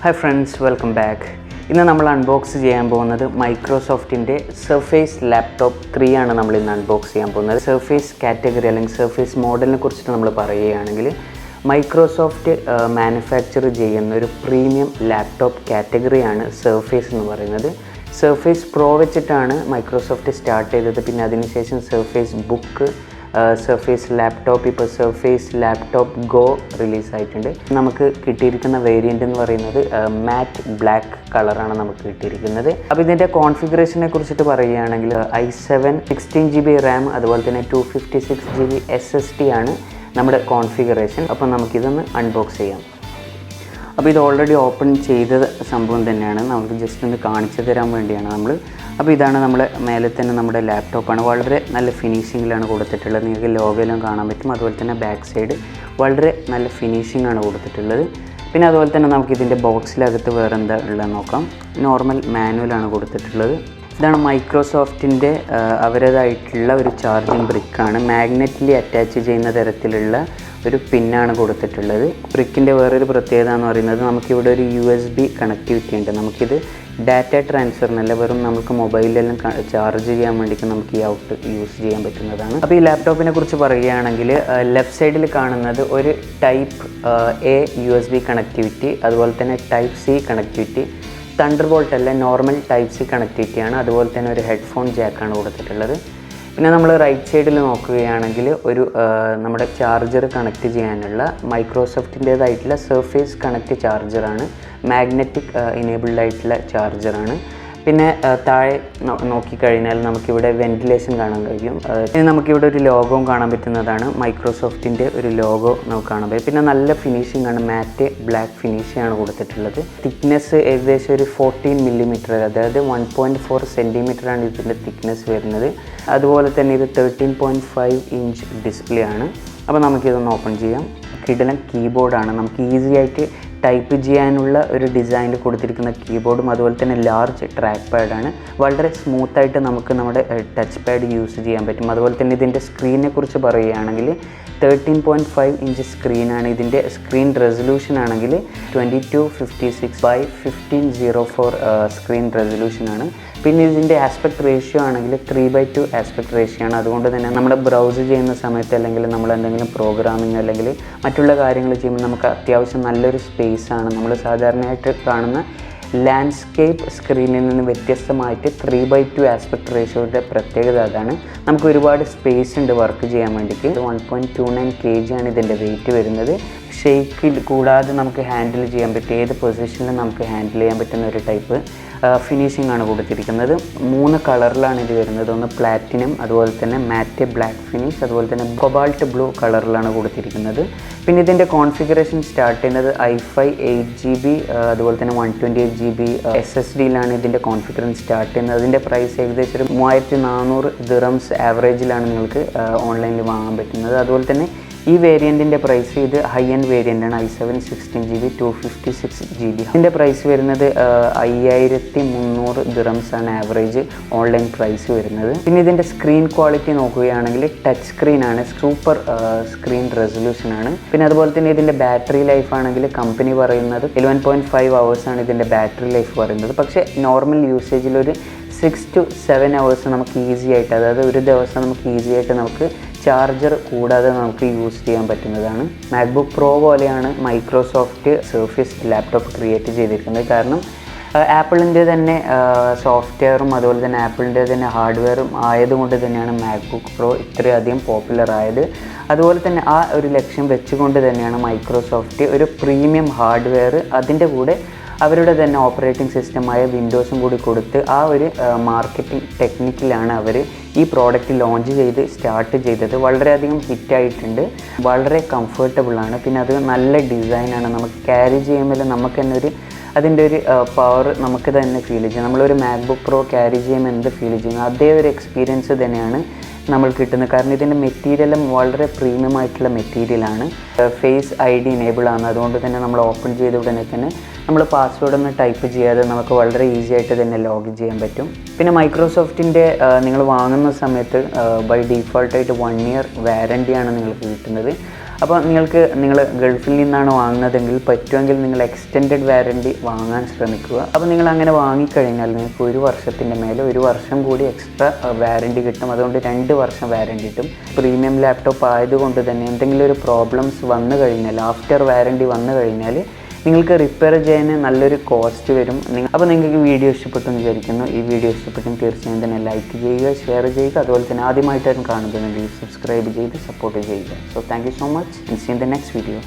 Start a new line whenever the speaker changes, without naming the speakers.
Hi friends, welcome back. ഇന്ന് നമ്മൾ unbox ചെയ്യാൻ പോകുന്നത് മൈക്രോസോഫ്റ്റിൻ്റെ സർഫേസ് ലാപ്ടോപ്പ് 3 ആണ് നമ്മൾ ഇന്ന് അൺബോക്സ് ചെയ്യാൻ പോകുന്നത്. സർഫേസ് കാറ്റഗറി അല്ലെങ്കിൽ സർഫേസ് മോഡലിനെ കുറിച്ചിട്ട് നമ്മൾ പറയുകയാണെങ്കിൽ മൈക്രോസോഫ്റ്റ് മാനുഫാക്ചർ ചെയ്യുന്ന ഒരു പ്രീമിയം ലാപ്ടോപ്പ് കാറ്റഗറിയാണ് സർഫേസ് എന്ന് പറയുന്നത്. സർഫേസ് പ്രോ വെച്ചിട്ടാണ് മൈക്രോസോഫ്റ്റ് സ്റ്റാർട്ട് ചെയ്തത്. പിന്നെ അതിനുശേഷം സർഫേസ് ബുക്ക്, സർഫേസ് ലാപ്ടോപ്പ്, ഇപ്പോൾ സർഫേസ് ലാപ്ടോപ്പ് ഗോ റിലീസായിട്ടുണ്ട്. നമുക്ക് കിട്ടിയിരിക്കുന്ന വേരിയൻ്റ് എന്ന് പറയുന്നത് മാറ്റ് ബ്ലാക്ക് കളറാണ് നമുക്ക് കിട്ടിയിരിക്കുന്നത്. അപ്പോൾ ഇതിൻ്റെ കോൺഫിഗറേഷനെ കുറിച്ചിട്ട് പറയുകയാണെങ്കിൽ i7 16GB റാം, അതുപോലെ തന്നെ 256GB SSD ആണ് നമ്മുടെ കോൺഫിഗറേഷൻ. അപ്പോൾ നമുക്കിതൊന്ന് അൺബോക്സ് ചെയ്യാം. അപ്പോൾ ഇത് ഓൾറെഡി ഓപ്പൺ ചെയ്ത സംഭവം തന്നെയാണ്, നമുക്ക് ജസ്റ്റ് ഒന്ന് കാണിച്ചു തരാൻ വേണ്ടിയാണ് നമ്മൾ. അപ്പോൾ ഇതാണ് നമ്മുടെ മേലെ തന്നെ നമ്മുടെ ലാപ്ടോപ്പാണ്. വളരെ നല്ല ഫിനിഷിങ്ങിലാണ് കൊടുത്തിട്ടുള്ളത്. നിങ്ങൾക്ക് ലോഗോയിലും കാണാൻ പറ്റും. അതുപോലെ തന്നെ ബാക്ക് സൈഡ് വളരെ നല്ല ഫിനിഷിംഗ് ആണ് കൊടുത്തിട്ടുള്ളത്. പിന്നെ അതുപോലെ തന്നെ നമുക്കിതിൻ്റെ ബോക്സിലകത്ത് വേറെ എന്താ ഉള്ളത് നോക്കാം. നോർമൽ മാനുവലാണ് കൊടുത്തിട്ടുള്ളത്. ഇതാണ് മൈക്രോസോഫ്റ്റിൻ്റെ അവരുടേതായിട്ടുള്ള ഒരു ചാർജിങ് ബ്രിക്കാണ്. മാഗ്നറ്റിലി അറ്റാച്ച് ചെയ്യുന്ന തരത്തിലുള്ള ഒരു പിന്നാണ് കൊടുത്തിട്ടുള്ളത്. ബ്രിക്കിൻ്റെ വേറൊരു പ്രത്യേകത എന്ന് പറയുന്നത് നമുക്കിവിടെ ഒരു USB കണക്ടിവിറ്റി ഉണ്ട്. നമുക്കിത് ഡാറ്റ ട്രാൻസ്ഫറിനല്ല, വെറും നമുക്ക് മൊബൈലിലെല്ലാം ചാർജ് ചെയ്യാൻ വേണ്ടിയിട്ട് നമുക്ക് ഈ ഔട്ട് യൂസ് ചെയ്യാൻ പറ്റുന്നതാണ്. അപ്പോൾ ഈ ലാപ്ടോപ്പിനെ കുറിച്ച് പറയുകയാണെങ്കിൽ ലെഫ്റ്റ് സൈഡിൽ കാണുന്നത് ഒരു ടൈപ്പ് A USB കണക്ടിവിറ്റി, അതുപോലെ തന്നെ ടൈപ്പ് C കണക്ടിവിറ്റി. തണ്ടർബോൾട്ട് അല്ല, നോർമൽ ടൈപ്പ് C കണക്ടിവിറ്റിയാണ്. അതുപോലെ തന്നെ ഒരു ഹെഡ്ഫോൺ ജാക്കാണ് കൊടുത്തിട്ടുള്ളത്. പിന്നെ നമ്മൾ റൈറ്റ് സൈഡിൽ നോക്കുകയാണെങ്കിൽ ഒരു നമ്മുടെ ചാർജർ കണക്ട് ചെയ്യാനുള്ള മൈക്രോസോഫ്റ്റിൻ്റേതായിട്ടുള്ള സർഫേസ് കണക്റ്റ് ചാർജറാണ്. മാഗ്നറ്റിക് ഇനേബിൾഡ് ആയിട്ടുള്ള ചാർജറാണ്. പിന്നെ താഴെ നോക്കിക്കഴിഞ്ഞാൽ നമുക്കിവിടെ വെന്റിലേഷൻ കാണാൻ കഴിയും. പിന്നെ നമുക്കിവിടെ ഒരു ലോഗോവും കാണാൻ പറ്റുന്നതാണ്. മൈക്രോസോഫ്റ്റിൻ്റെ ഒരു ലോഗോ നമുക്ക് കാണാൻ പറ്റും. പിന്നെ നല്ല ഫിനിഷിംഗ് ആണ്, മാറ്റ് ബ്ലാക്ക് ഫിനിഷാണ് കൊടുത്തിട്ടുള്ളത്. തിക്നെസ് ഏകദേശം ഒരു 14 മില്ലിമീറ്റർ, അതായത് 1.4 സെൻറ്റിമീറ്ററാണ് ഇതിൻ്റെ തിക്നെസ് വരുന്നത്. അതുപോലെ തന്നെ ഇത് 13.5 ഇഞ്ച് ഡിസ്പ്ലേ ആണ്. അപ്പോൾ നമുക്കിതൊന്ന് ഓപ്പൺ ചെയ്യാം. കിടിലൻ കീബോർഡാണ്. നമുക്ക് ഈസി ആയിട്ട് ടൈപ്പ് ചെയ്യാനുള്ള ഒരു ഡിസൈനിൽ കൊടുത്തിരിക്കുന്ന കീബോർഡും അതുപോലെ തന്നെ ലാർജ് ട്രാക്ക് പാഡാണ്. വളരെ സ്മൂത്തായിട്ട് നമുക്ക് നമ്മുടെ ടച്ച് പാഡ് യൂസ് ചെയ്യാൻ പറ്റും. അതുപോലെ തന്നെ ഇതിൻ്റെ സ്ക്രീനെ കുറിച്ച് പറയുകയാണെങ്കിൽ 13.5 ഇഞ്ച് സ്ക്രീനാണ്. ഇതിൻ്റെ സ്ക്രീൻ റെസൊല്യൂഷൻ ആണെങ്കിൽ 2256x1504 സ്ക്രീൻ റെസൊല്യൂഷനാണ്. പിന്നെ ഇതിൻ്റെ ആസ്പെക്ട് റേഷ്യോ ആണെങ്കിൽ 3:2 ആസ്പെക്ട് റേഷ്യോ ആണ്. അതുകൊണ്ട് തന്നെ നമ്മൾ ബ്രൗസ് ചെയ്യുന്ന സമയത്ത് അല്ലെങ്കിൽ നമ്മൾ എന്തെങ്കിലും പ്രോഗ്രാമിംഗ് അല്ലെങ്കിൽ മറ്റുള്ള കാര്യങ്ങൾ ചെയ്യുമ്പോൾ നമുക്ക് അത്യാവശ്യം നല്ലൊരു സ്പേസാണ്. നമ്മൾ സാധാരണയായിട്ട് കാണുന്ന ലാൻഡ്സ്കേപ്പ് സ്ക്രീനിൽ നിന്ന് വ്യത്യസ്തമായിട്ട് 3:2 ആസ്പെക്ട് റേഷ്യോയുടെ പ്രത്യേകത അതാണ്. നമുക്ക് ഒരുപാട് സ്പേസ് ഉണ്ട് വർക്ക് ചെയ്യാൻ വേണ്ടിയിട്ട്. 1.29 kg ആണ് ഇതിൻ്റെ വെയിറ്റ് വരുന്നത്. ഷെയ്ക്കിൽ കൂടാതെ നമുക്ക് ഹാൻഡിൽ ചെയ്യാൻ പറ്റും, ഏത് പൊസിഷനിലും നമുക്ക് ഹാൻഡിൽ ചെയ്യാൻ പറ്റുന്ന ഒരു ടൈപ്പ് ഫിനിഷിംഗ് ആണ് കൊടുത്തിരിക്കുന്നത്. 3 കളറിലാണ് ഇത് വരുന്നത്. ഒന്ന് പ്ലാറ്റിനം, അതുപോലെ തന്നെ മാറ്റ് ബ്ലാക്ക് ഫിനിഷ്, അതുപോലെ തന്നെ കൊബാൾട്ട് ബ്ലൂ കളറിലാണ് കൊടുത്തിരിക്കുന്നത്. പിന്നെ ഇതിൻ്റെ കോൺഫിഗറേഷൻ സ്റ്റാർട്ട് ചെയ്യുന്നത് i5 8GB, അതുപോലെ തന്നെ 128GB SSDയിലാണ് ഇതിൻ്റെ കോൺഫിഗറേഷൻ സ്റ്റാർട്ട് ചെയ്യുന്നത്. അതിൻ്റെ പ്രൈസ് ഏകദേശം ഒരു 3400 ദിറംസ് ആവറേജിലാണ് നിങ്ങൾക്ക് ഓൺലൈനിൽ വാങ്ങാൻ പറ്റുന്നത്. അതുപോലെ തന്നെ ഈ വേരിയൻറ്റിൻ്റെ പ്രൈസ്, ഇത് ഹൈ എൻഡ് വേരിയൻ്റാണ്, i7 16GB 256GB. ഇതിൻ്റെ പ്രൈസ് വരുന്നത് 5300 ദിറംസ് ആണ് ആവറേജ് ഓൺലൈൻ പ്രൈസ് വരുന്നത്. പിന്നെ ഇതിൻ്റെ സ്ക്രീൻ ക്വാളിറ്റി നോക്കുകയാണെങ്കിൽ ടച്ച് സ്ക്രീനാണ്, സൂപ്പർ സ്ക്രീൻ റെസൊല്യൂഷനാണ്. പിന്നെ അതുപോലെ തന്നെ ഇതിൻ്റെ ബാറ്ററി ലൈഫ് ആണെങ്കിൽ കമ്പനി പറയുന്നത് 11.5 hours ഇതിൻ്റെ ബാറ്ററി ലൈഫ് പറയുന്നത്. പക്ഷേ നോർമൽ യൂസേജിൽ ഒരു 6 to 7 hours നമുക്ക് ഈസി ആയിട്ട്, അതായത് ഒരു ദിവസം നമുക്ക് ഈസി ആയിട്ട് നമുക്ക് ചാർജർ കൂടാതെ നമുക്ക് യൂസ് ചെയ്യാൻ പറ്റുന്നതാണ്. മാക്ബുക്ക് പ്രോ പോലെയാണ് മൈക്രോസോഫ്റ്റ് സർഫേസ് ലാപ്ടോപ്പ് ക്രിയേറ്റ് ചെയ്തിരിക്കുന്നത്. കാരണം ആപ്പിളിൻ്റെ തന്നെ സോഫ്റ്റ്വെയറും അതുപോലെ തന്നെ ആപ്പിളിൻ്റെ തന്നെ ഹാർഡ്വെയറും ആയതുകൊണ്ട് തന്നെയാണ് മാക്ബുക്ക് പ്രോ ഇത്രയധികം പോപ്പുലർ ആയത്. അതുപോലെ തന്നെ ആ ഒരു ലക്ഷ്യം വെച്ചുകൊണ്ട് തന്നെയാണ് മൈക്രോസോഫ്റ്റ് ഒരു പ്രീമിയം ഹാർഡ്വെയർ അതിൻ്റെ കൂടെ അവരുടെ തന്നെ ഓപ്പറേറ്റിംഗ് സിസ്റ്റമായ വിൻഡോസും കൂടി കൊടുത്ത് ആ ഒരു മാർക്കറ്റിംഗ് ടെക്നിക്കിലാണ് അവർ ഈ പ്രോഡക്റ്റ് ലോഞ്ച് ചെയ്ത് സ്റ്റാർട്ട് ചെയ്തത്. വളരെയധികം ഹിറ്റായിട്ടുണ്ട്, വളരെ കംഫർട്ടബിളാണ്. പിന്നെ അത് നല്ല ഡിസൈനാണ്. നമുക്ക് ക്യാരി ചെയ്യുമ്പോൾ നമുക്ക് തന്നെ ഒരു അതിൻ്റെ ഒരു പവർ നമുക്ക് തന്നെ ഫീൽ ചെയ്യും. നമ്മളൊരു മാക്ബുക്ക് പ്രോ ക്യാരി ചെയ്യുമ്പോൾ എന്ത് ഫീൽ ചെയ്യുന്നു അതേ ഒരു എക്സ്പീരിയൻസ് തന്നെയാണ് നമ്മൾ കിട്ടുന്നത്. കാരണം ഇതിൻ്റെ മെറ്റീരിയലും വളരെ പ്രീമിയം ആയിട്ടുള്ള മെറ്റീരിയലാണ്. ഫേസ് ID ഇനേബിൾ ആണ്. അതുകൊണ്ട് തന്നെ നമ്മൾ ഓപ്പൺ ചെയ്ത ഉടനെ തന്നെ നമ്മൾ പാസ്വേഡൊന്നും ടൈപ്പ് ചെയ്യാതെ നമുക്ക് വളരെ ഈസി ആയിട്ട് തന്നെ ലോഗിൻ ചെയ്യാൻ പറ്റും. പിന്നെ മൈക്രോസോഫ്റ്റിൻ്റെ നിങ്ങൾ വാങ്ങുന്ന സമയത്ത് ബൈ ഡീഫോൾട്ടായിട്ട് 1 year വാറൻറ്റിയാണ് നിങ്ങൾക്ക് കിട്ടുന്നത്. അപ്പോൾ നിങ്ങൾ ഗൾഫിൽ നിന്നാണ് വാങ്ങുന്നതെങ്കിൽ പറ്റുമെങ്കിൽ നിങ്ങൾ എക്സ്റ്റെൻഡഡ് വാറൻറ്റി വാങ്ങാൻ ശ്രമിക്കുക. അപ്പോൾ നിങ്ങൾ അങ്ങനെ വാങ്ങിക്കഴിഞ്ഞാൽ നിങ്ങൾക്ക് 1 വർഷത്തിൻ്റെ മേലെ 1 വർഷം കൂടി എക്സ്ട്രാ വാറൻറ്റി കിട്ടും. അതുകൊണ്ട് 2 വർഷം വാറൻറ്റി കിട്ടും. പ്രീമിയം ലാപ്ടോപ്പ് ആയതുകൊണ്ട് തന്നെ എന്തെങ്കിലും ഒരു പ്രോബ്ലംസ് വന്നു കഴിഞ്ഞാൽ, ആഫ്റ്റർ വാറൻറ്റി വന്നു കഴിഞ്ഞാൽ നിങ്ങൾക്ക് റിപ്പയർ ചെയ്യാൻ നല്ലൊരു കോസ്റ്റ് വരും. അപ്പോൾ നിങ്ങൾക്ക് വീഡിയോ ഇഷ്ടപ്പെട്ടു എന്ന് വിചാരിക്കുന്നു. ഈ വീഡിയോ ഇഷ്ടപ്പെട്ടെങ്കിൽ തീർച്ചയായും തന്നെ ലൈക്ക് ചെയ്യുക, ഷെയർ ചെയ്യുക. അതുപോലെ തന്നെ ആദ്യമായിട്ടാണ് കാണുന്നതെങ്കിൽ സബ്സ്ക്രൈബ് ചെയ്ത് സപ്പോർട്ട് ചെയ്യുക. So thank you so much and see in the next video.